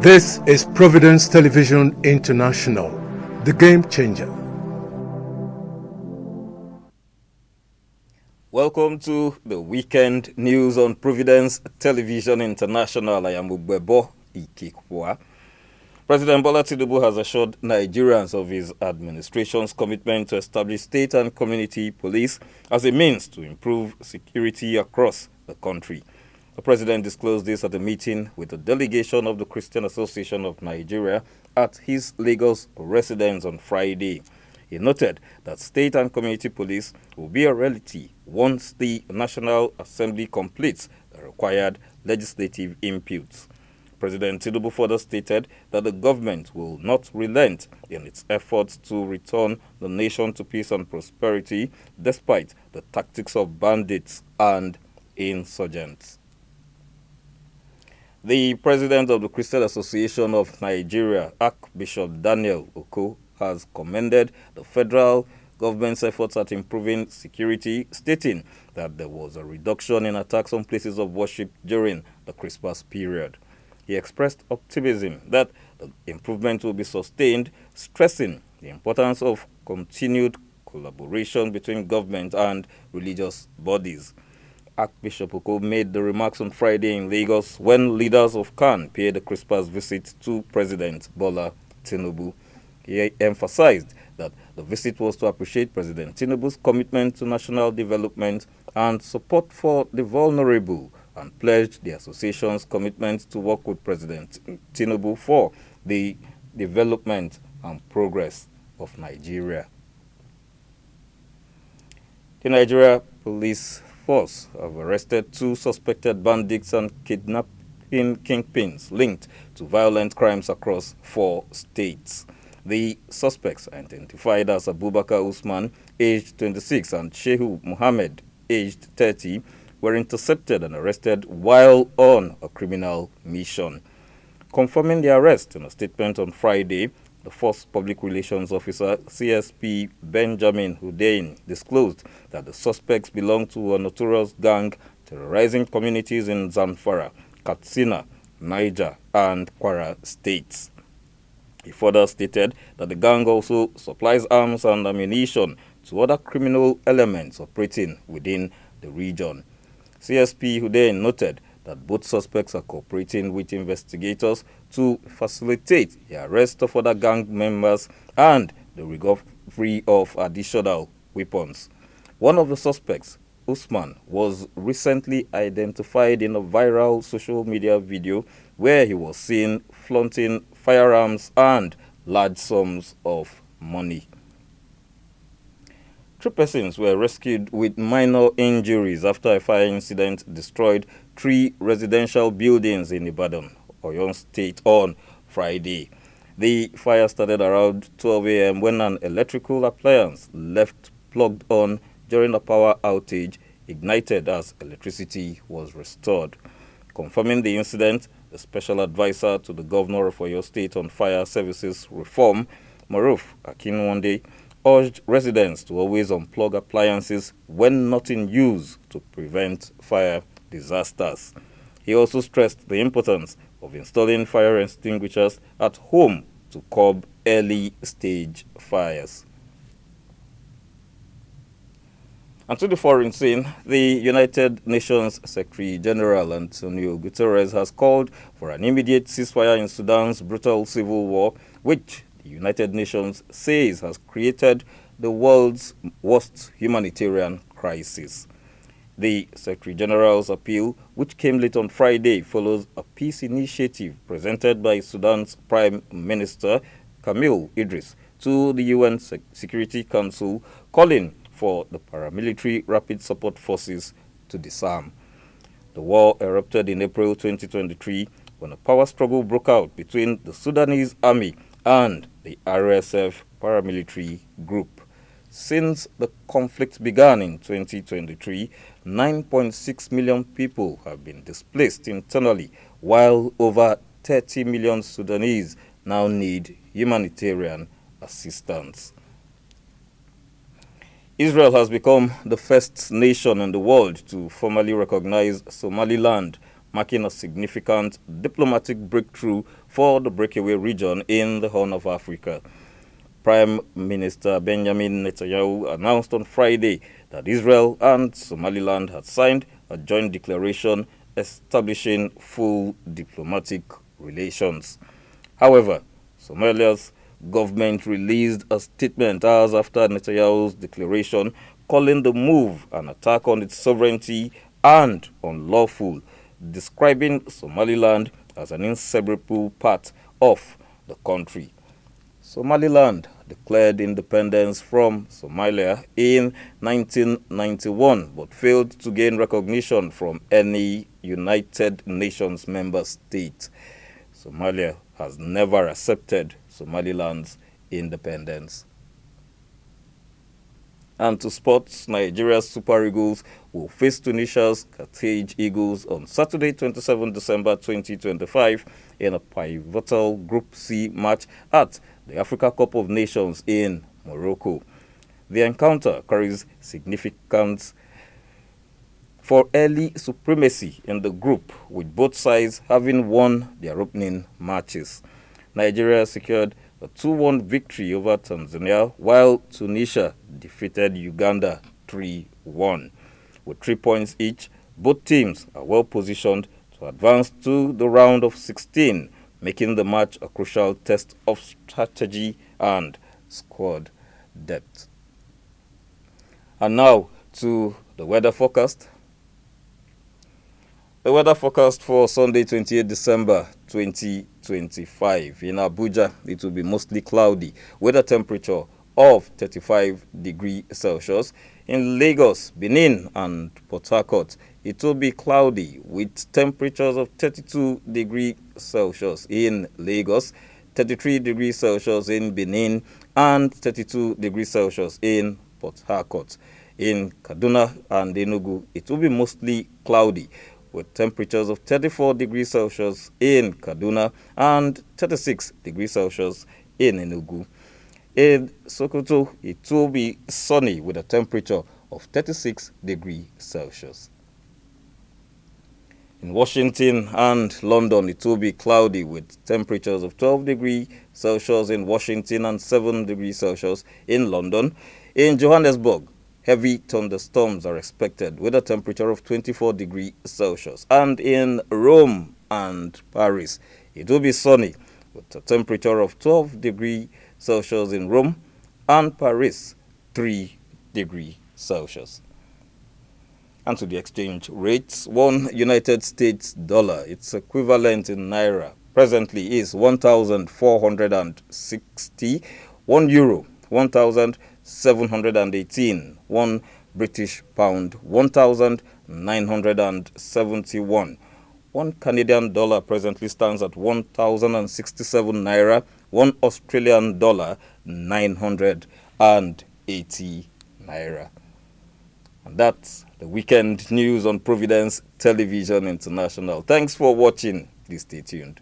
This is Providence Television International, the game changer. Welcome to the weekend news on Providence Television International. I am Ubebo Ikekwa. President Bola Tinubu has assured Nigerians of his administration's commitment to establish state and community police as a means to improve security across the country. The president disclosed this at a meeting with a delegation of the Christian Association of Nigeria at his Lagos residence on Friday. He noted that state and community police will be a reality once the National Assembly completes the required legislative inputs. President Tinubu further stated that the government will not relent in its efforts to return the nation to peace and prosperity despite the tactics of bandits and insurgents. The president of the Christian Association of Nigeria, Archbishop Daniel Oko, has commended the federal government's efforts at improving security, stating that there was a reduction in attacks on places of worship during the Christmas period. He expressed optimism that the improvement will be sustained, stressing the importance of continued collaboration between government and religious bodies. Archbishop Oko made the remarks on Friday in Lagos when leaders of CAN paid a Christmas visit to President Bola Tinubu. He emphasized that the visit was to appreciate President Tinubu's commitment to national development and support for the vulnerable, and pledged the association's commitment to work with President Tinubu for the development and progress of Nigeria. The Nigeria Police Force have arrested 2 suspected bandits and kidnapping kingpins linked to violent crimes across 4 states. The suspects, identified as Abubakar Usman, aged 26, and Shehu Muhammad, aged 30, were intercepted and arrested while on a criminal mission. Confirming the arrest in a statement on Friday, the Force Public Relations Officer, CSP Benjamin Hudein, disclosed that the suspects belong to a notorious gang terrorizing communities in Zamfara, Katsina, Niger, and Kwara states. He further stated that the gang also supplies arms and ammunition to other criminal elements operating within the region. CSP Hudein noted that both suspects are cooperating with investigators to facilitate the arrest of other gang members and the recovery of additional weapons. One of the suspects, Usman, was recently identified in a viral social media video where he was seen flaunting firearms and large sums of money. 3 persons were rescued with minor injuries after a fire incident destroyed 3 residential buildings in Ibadan, Oyo State, on Friday. The fire started around 12 a.m. when an electrical appliance left plugged on during a power outage ignited as electricity was restored. Confirming the incident, the special advisor to the governor of Oyo State on Fire Services Reform, Maruf Akinwande, urged residents to always unplug appliances when not in use to prevent fire disasters. He also stressed the importance of installing fire extinguishers at home to curb early-stage fires. And to the foreign scene, the United Nations Secretary General Antonio Guterres has called for an immediate ceasefire in Sudan's brutal civil war, which the United Nations says has created the world's worst humanitarian crisis. The Secretary General's appeal, which came late on Friday, follows a peace initiative presented by Sudan's Prime Minister Camille Idris to the UN Security Council, calling for the paramilitary rapid support forces to disarm. The war erupted in April 2023 when a power struggle broke out between the Sudanese army and the RSF paramilitary group. Since the conflict began in 2023, 9.6 million people have been displaced internally, while over 30 million Sudanese now need humanitarian assistance. Israel has become the first nation in the world to formally recognize Somaliland marking a significant diplomatic breakthrough for the breakaway region in the Horn of Africa. Prime Minister Benjamin Netanyahu announced on Friday that Israel and Somaliland had signed a joint declaration establishing full diplomatic relations. However, Somalia's government released a statement hours after Netanyahu's declaration, calling the move an attack on its sovereignty and unlawful, describing Somaliland as an inseparable part of the country. Somaliland declared independence from Somalia in 1991 but failed to gain recognition from any United Nations member state. Somalia has never accepted Somaliland's independence. And to sports, Nigeria's Super Eagles will face Tunisia's Carthage Eagles on Saturday, 27 December 2025 in a pivotal Group C match at the Africa Cup of Nations in Morocco. The encounter carries significance for early supremacy in the group, with both sides having won their opening matches. Nigeria secured a 2-1 victory over Tanzania, while Tunisia defeated Uganda 3-1. With 3 points each, both teams are well positioned to advance to the round of 16, making the match a crucial test of strategy and squad depth. And now to the weather forecast. The weather forecast for Sunday, 28 December 2025. In Abuja, it will be mostly cloudy with a temperature of 35 degrees Celsius. In Lagos, Benin, and Port Harcourt, it will be cloudy with temperatures of 32 degrees Celsius in Lagos, 33 degrees Celsius in Benin, and 32 degrees Celsius in Port Harcourt. In Kaduna and Enugu, it will be mostly cloudy with temperatures of 34 degrees Celsius in Kaduna and 36 degrees Celsius in Enugu. In Sokoto, it will be sunny with a temperature of 36 degrees Celsius. In Washington and London, it will be cloudy with temperatures of 12 degrees Celsius in Washington and 7 degrees Celsius in London. In Johannesburg, heavy thunderstorms are expected with a temperature of 24 degrees Celsius. And in Rome and Paris, it will be sunny with a temperature of 12 degrees Celsius in Rome and Paris, 3 degrees Celsius. And to the exchange rates, one United States dollar, its equivalent in Naira, presently is 1,460, 1 euro, 1,718, 1 British pound, 1,971. 1 Canadian dollar presently stands at 1,067 Naira, 1 Australian dollar, 980 Naira. And that's the weekend news on Providence Television International. Thanks for watching. Please stay tuned.